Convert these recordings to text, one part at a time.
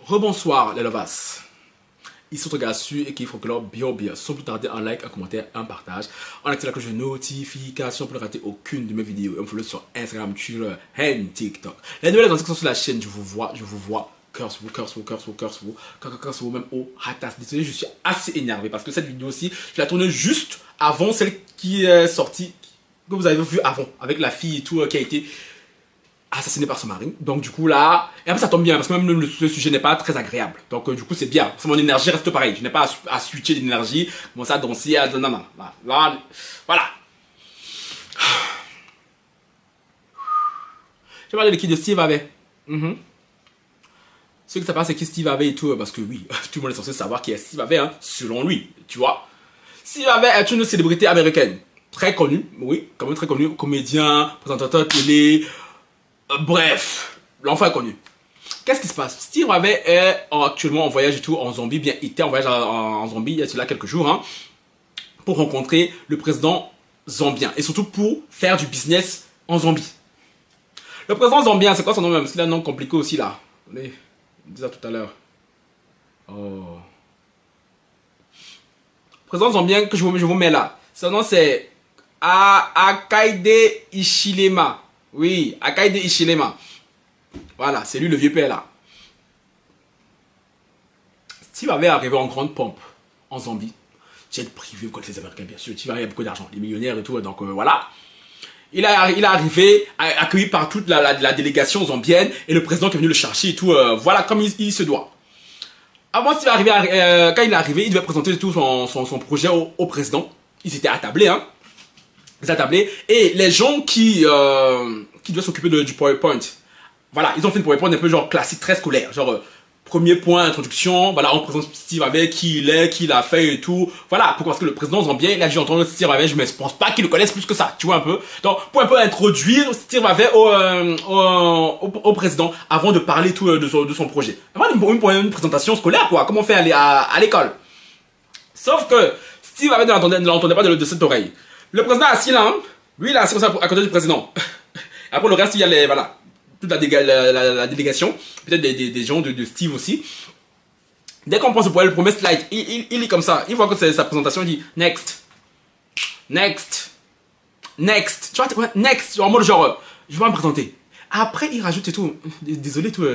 Rebonsoir les lovas. Ils sont gars et qui font que leur bien. Sans plus tarder, un like, un commentaire, un partage. On active la cloche de notification pour ne rater aucune de mes vidéos. Et on follow sur Instagram, Twitter et TikTok. Les nouvelles inscriptions sur la chaîne, je vous vois. Curse vous, même au ratas. Désolé, je suis assez énervé parce que cette vidéo aussi, je la tournée juste avant celle qui est sortie, que vous avez vu avant, avec la fille et tout qui a été assassiné par son mari. Donc du coup là, et après ça tombe bien parce que même le sujet n'est pas très agréable. Donc du coup c'est bien. Mon énergie reste pareil. Je n'ai pas à switcher d'énergie, commencer à danser, à non. Là, voilà. Je vais parler de qui de Steve Harvey. Ce que ça passe c'est qui Steve Harvey et tout, parce que oui, tout le monde est censé savoir qui est Steve Harvey, hein, selon lui, tu vois. Steve Harvey est une célébrité américaine, très connue, oui, quand même très connue, comédien, présentateur télé. Bref, l'enfant est connu. Qu'est-ce qui se passe? Steve Harvey est actuellement en voyage et tout en Zambie. Bien, il était en voyage en Zambie il y a cela quelques jours, hein, pour rencontrer le président zambien et surtout pour faire du business en Zambie. Le président zambien, c'est quoi son nom même? Parce qu'il a un nom compliqué aussi là. Allez, on disait ça tout à l'heure. Oh. Président zambien que je vous mets là. Son nom c'est Hakainde Hichilema. Oui, Hakainde Hichilema. Voilà, c'est lui le vieux père là. Steve Harvey est arrivé en grande pompe en Zambie. Jet privé comme les Américains, bien sûr. Steve Harvey a beaucoup d'argent, des millionnaires et tout. Donc voilà. Il est arrivé, accueilli par toute la délégation zambienne et le président qui est venu le chercher et tout. Voilà comme il se doit. Avant Steve Harvey, quand il est arrivé, il devait présenter tout son projet au président. Ils étaient attablés, hein. Ils attablés. Et les gens qui doivent s'occuper du PowerPoint, voilà, ils ont fait une PowerPoint un peu genre classique, très scolaire. Genre, premier point, introduction, voilà, on présente Steve Harvey, qui il est, qui il a fait et tout. Voilà, pourquoi? Parce que le président zambien, il a dû entendre Steve Harvey, je ne pense pas qu'il le connaisse plus que ça, tu vois un peu. Donc, pour un peu introduire Steve Harvey au président, avant de parler tout de son projet. Avant une présentation scolaire, quoi, comme on fait à l'école. Sauf que Steve Harvey ne l'entendait pas de cette oreille. Le président assis là, hein, lui il est assis comme ça à côté du président. Après le reste, il y a voilà, toute la délégation, peut-être des gens de Steve aussi. Dès qu'on pense au le premier slide, il est comme ça. Il voit que c'est sa présentation, il dit next. Tu vois, next, en mode genre, je vais me présenter. Après, il rajoute et tout. Désolé, tout,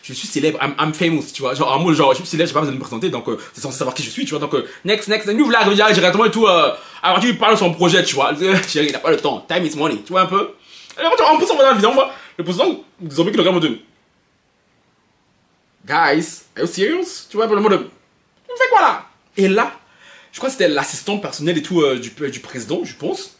je suis célèbre, I'm famous, tu vois. Genre, en mode genre, je suis célèbre, j'ai pas besoin de me présenter, donc c'est censé savoir qui je suis, tu vois. Donc, next. Lui, vous arriver directement et tout. Alors, il parle de son projet, tu vois. Il n'a pas le temps. Time is money, tu vois un peu. En plus, on voit dans la vidéo, on voit le président des zombies qui le regarde en mode guys, are you serious? Tu vois un peu le mode on fait quoi là? Et là, je crois que c'était l'assistant personnel et tout du président, je pense.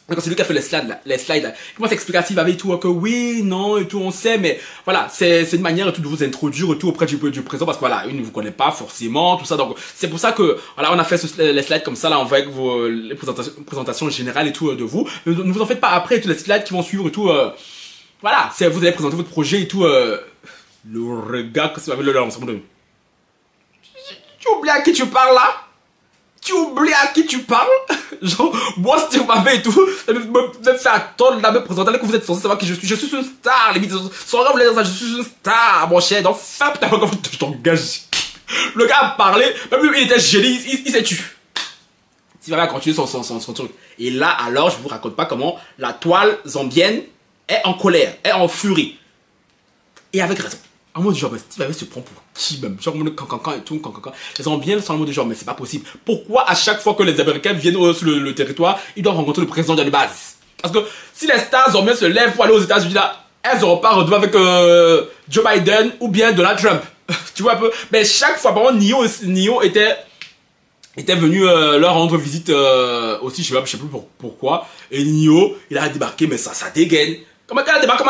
Donc c'est lui qui a fait les slides là. Il commence à expliquer à Steve Harvey et tout, que oui, non, et tout, on sait, mais voilà, c'est une manière et tout de vous introduire et tout auprès du président, parce que voilà, il ne vous connaît pas forcément, tout ça, donc c'est pour ça que, voilà, on a fait les slides comme ça, là, avec les présentations générales et tout de vous. Ne vous en faites pas après, tous les slides qui vont suivre et tout, voilà, vous allez présenter votre projet et tout, le regard que ça va le ensemble de... Tu oublies à qui tu parles là? Tu oublies à qui tu parles? Genre, moi, Steve Harvey et tout, me fait attendre là, me présenter, que vous êtes censé savoir qui je suis. Je suis une star, limite. Sans vous dire ça, je suis une star, mon cher. Donc, fais putain, je t'engage. Le gars a parlé, même lui, il était gêné, il s'est tué. Steve Harvey a continué son truc. Et là, alors, je vous raconte pas comment la toile zambienne est en colère, est en furie. Et avec raison. En mode genre, mais Steve Harvey se prend pour qui même? Genre, cancan et tout, cancan. Les Zambiens sont en mode genre, mais c'est pas possible. Pourquoi à chaque fois que les Américains viennent sur le territoire, ils doivent rencontrer le président de la base? Parce que si les stars zambiennes se lèvent pour aller aux États-Unis là, elles n'auront pas redoué avec Joe Biden ou bien Donald Trump. Tu vois un peu? Mais chaque fois, par contre, Nio était venu leur rendre visite aussi, je sais plus pourquoi. Et Nio, il a débarqué, mais ça dégaine. Comment elle débarque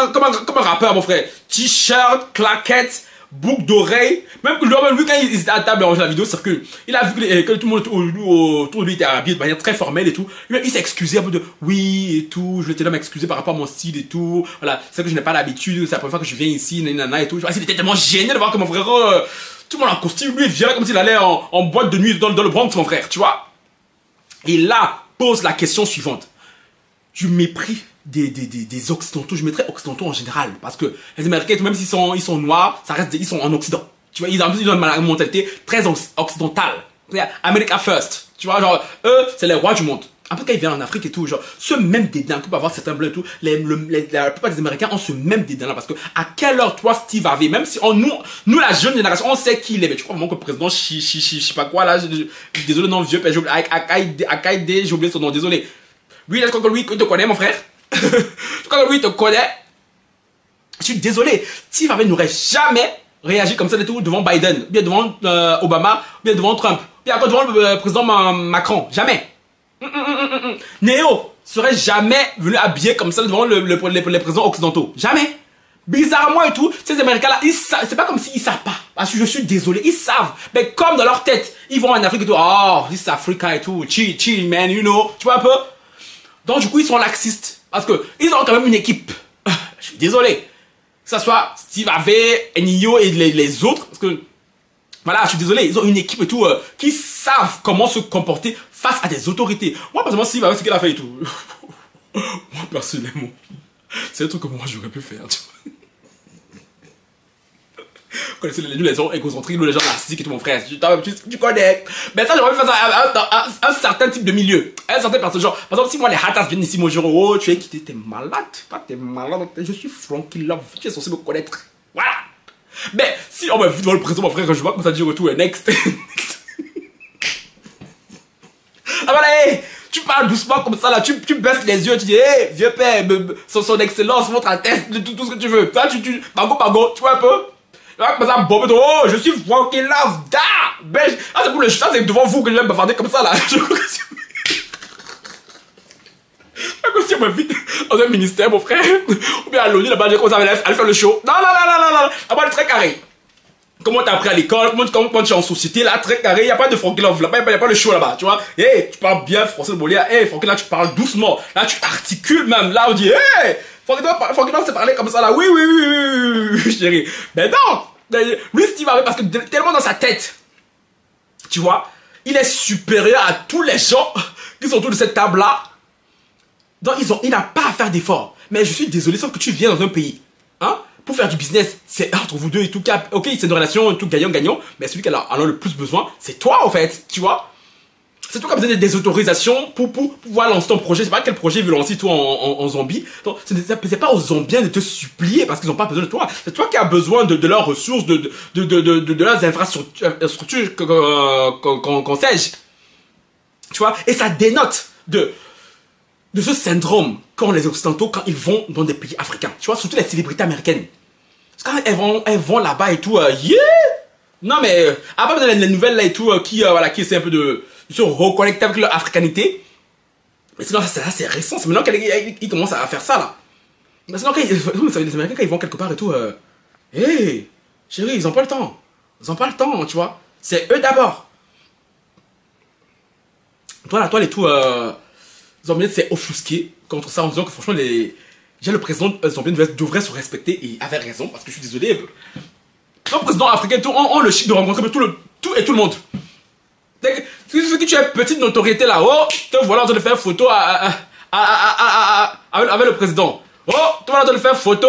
comme un rappeur, mon frère? T-shirt, claquettes, boucle d'oreille. Même lui, quand il était à table, la vidéo circule. Il a vu que tout le monde autour de lui était habillé de manière très formelle et tout. Lui, il s'est excusé un peu de oui et tout. Je voulais m'excuser par rapport à mon style et tout. Voilà, c'est que je n'ai pas l'habitude. C'est la première fois que je viens ici, nanana et tout. Il était tellement gêné de voir que mon frère, tout le monde en costume. Lui, il vient là comme s'il allait en boîte de nuit dans le Bronx, mon frère, tu vois. Et là, pose la question suivante. Du mépris des occidentaux, je mettrais occidentaux en général, parce que les Américains, même s'ils sont noirs, ça reste ils sont en Occident. Tu vois, ils ont une mentalité très occidentale. America first. Tu vois, genre, eux, c'est les rois du monde. Après, quand ils viennent en Afrique et tout, genre, ce même dédain que peut avoir certains blancs et tout, la plupart des Américains ont ce même dédain là. Parce que, à quelle heure, toi, Steve Harvey, même si nous, la jeune génération, on sait qui il est, mais tu crois vraiment que le président, je sais pas quoi, là, désolé, non, vieux père, Akaïde, j'ai oublié son nom, désolé. Lui, je crois que lui, il te connaît, mon frère. Je crois que lui, il te connaît. Je suis désolé. Steve Harvey n'aurait jamais réagi comme ça et tout devant Biden, ou bien devant Obama, ou bien devant Trump, ou bien encore devant le président Macron. Jamais. Néo serait jamais venu habillé comme ça devant les présidents occidentaux. Jamais. Bizarrement et tout, ces Américains-là, c'est pas comme s'ils savent pas. Parce que je suis désolé, ils savent. Mais comme dans leur tête, ils vont en Afrique et tout. Oh, this Africa et tout. Chill, man, you know. Tu vois un peu? Donc, du coup, ils sont laxistes. Parce que ils ont quand même une équipe. Je suis désolé. Que ce soit Steve Harvey, Nio et les autres. Parce que, voilà, je suis désolé. Ils ont une équipe et tout qui savent comment se comporter face à des autorités. Moi, personnellement, Steve Harvey, ce qu'il a fait et tout. Moi, personnellement, c'est un truc que moi, j'aurais pu faire. Tu vois. Vous connaissez les gens égocentriques, les gens narcissiques et tout, mon frère. Tu connais. Mais ça, j'aurais pu faire ça à un certain type de milieu. À un certain personne. Genre, par exemple, si moi, les hatas viennent ici, mon jour, oh, tu es quitté, t'es malade. Pas t'es malade. Je suis Frankie Love. Tu es censé me connaître. Voilà. Mais si on m'a vu devant le président, mon frère, je vois comme ça dire tout, next. Ah voilà, hey, tu parles doucement comme ça là, tu baisses les yeux, tu dis, hey, vieux père, son excellence, votre altesse, tout ce que tu veux. Toi, bago, tu vois un peu? Oh, je suis Frankie Love, da! Ah, c'est pour le chat, c'est devant vous que je vais me bavarder comme ça là. Je crois que si on m'invite dans un ministère, mon frère, ou bien à l'ONU, là-bas, j'ai commencé à aller faire le show. Non. Là-bas, le très carré. Comment t'as appris à l'école, comment tu es en société, là, très carré, il n'y a pas de Frankie Love, là-bas, il n'y a pas le show là-bas, tu vois. Hey, tu parles bien français de Molière, hey, Frankie, là, tu parles doucement, là, tu articules même, là, on dit, hey, Frankie Love, c'est parler comme ça, là, oui, chérie. Mais non, lui, Steve Harvey, parce que tellement dans sa tête, tu vois, il est supérieur à tous les gens qui sont autour de cette table-là. Donc, il n'a pas à faire d'efforts. Mais je suis désolé, sauf que tu viens dans un pays, hein, pour faire du business, c'est entre vous deux et tout. Ok, c'est une relation, tout gagnant-gagnant, mais celui qui en a le plus besoin, c'est toi, en fait, tu vois. C'est toi qui as besoin des autorisations pour pouvoir lancer ton projet. C'est pas quel projet veut lancer toi en Zambie. Donc, c'est pas aux Zambiens de te supplier parce qu'ils n'ont pas besoin de toi. C'est toi qui as besoin de leurs ressources, de leurs infrastructures, qu'on sais-je. Tu vois, et ça dénote de ce syndrome qu'ont les Occidentaux quand ils vont dans des pays africains. Tu vois, surtout les célébrités américaines. Parce que quand elles vont là-bas et tout, yeah! Non mais, à part les nouvelles là et tout, qui essaient un peu de se reconnecter avec leur africanité. Mais sinon, ça c'est récent, c'est maintenant qu'ils commencent à faire ça là. Mais sinon, les Américains, quand ils vont quelque part et tout, hey, chérie, ils ont pas le temps. Ils ont pas le temps, tu vois. C'est eux d'abord. Toi les tout, Zambien s'est offusqué contre ça en disant que franchement, déjà le président Zambien devrait se respecter et il avait raison parce que je suis désolé. Le président africain, on le chic de rencontrer tout le monde. Si tu veux que tu aies petite notoriété là-haut, te voilà en train de faire photo avec le président. Oh, te voilà en train de faire photo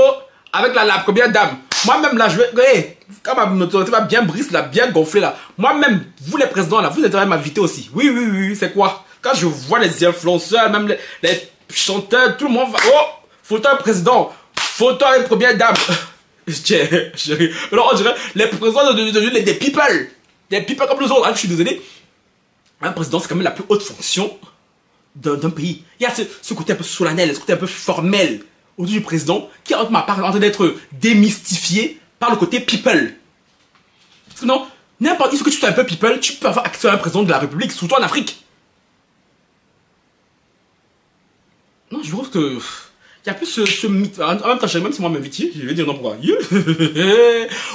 avec la première dame. Moi-même là, je vais. Hey, quand ma notoriété va bien brise là, bien gonfler là. Moi-même, vous les présidents là, vous êtes à m'inviter aussi. Oui, c'est quoi? Quand je vois les influenceurs, même les chanteurs, tout le monde va. Oh, photo avec président, photo avec première dame. Chérie. Alors on dirait les présidents des people. Des people comme nous autres. Hein, je suis désolé. Un président, c'est quand même la plus haute fonction d'un pays. Il y a ce côté un peu solennel, ce côté un peu formel autour du président qui est en train d'être démystifié par le côté people. Parce que non, n'importe qui, que tu sois un peu people, tu peux avoir accès à un président de la République, surtout en Afrique. Non, je trouve que il y a plus ce mythe. En même temps, même si moi m'invite, je vais dire non pourquoi.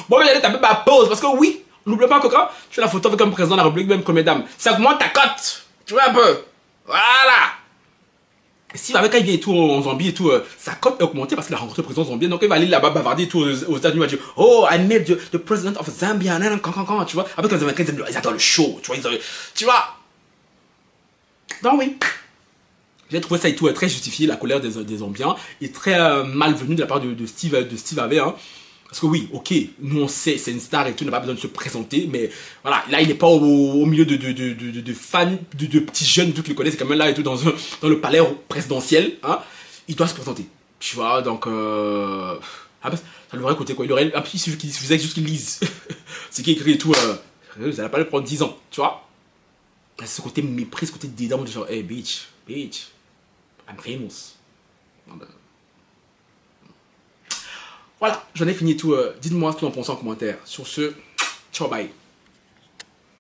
Bon, j'allais taper ma pause parce que oui, n'oublie pas que quand tu fais la photo avec un président de la République, même comme mesdames, ça augmente ta cote. Tu vois un peu. Voilà. Si avec quand il vient et tout en Zambie et tout, sa cote est augmentée parce qu'il a rencontré le président zambien. Donc il va aller là-bas bavarder et tout aux États-Unis. Il va dire, oh, I met the president of Zambia. Tu vois. Avec les Américains, ils adorent le show. Tu vois. Tu vois. Donc oui. J'ai trouvé ça et tout très justifié, la colère des Zambiens, et très malvenu de la part de Steve Harvey. Hein. Parce que oui, ok, nous on sait, c'est une star et tout, il n'a pas besoin de se présenter, mais voilà, là il n'est pas au milieu de fans, de petits jeunes, tout qui le connaissent, c'est quand même là et tout, dans le palais présidentiel, hein, il doit se présenter. Tu vois, donc, ah bah, ça lui aurait coûté quoi, il aurait, il suffisait juste qu'il lise ce qui est écrit et tout, ça n'allait pas le prendre 10 ans, tu vois. Ce côté mépris, ce côté dédain, de genre, hey bitch, I'm famous. Voilà, j'en ai fini tout. Dites-moi ce que vous en pensez en commentaire. Sur ce, ciao, bye.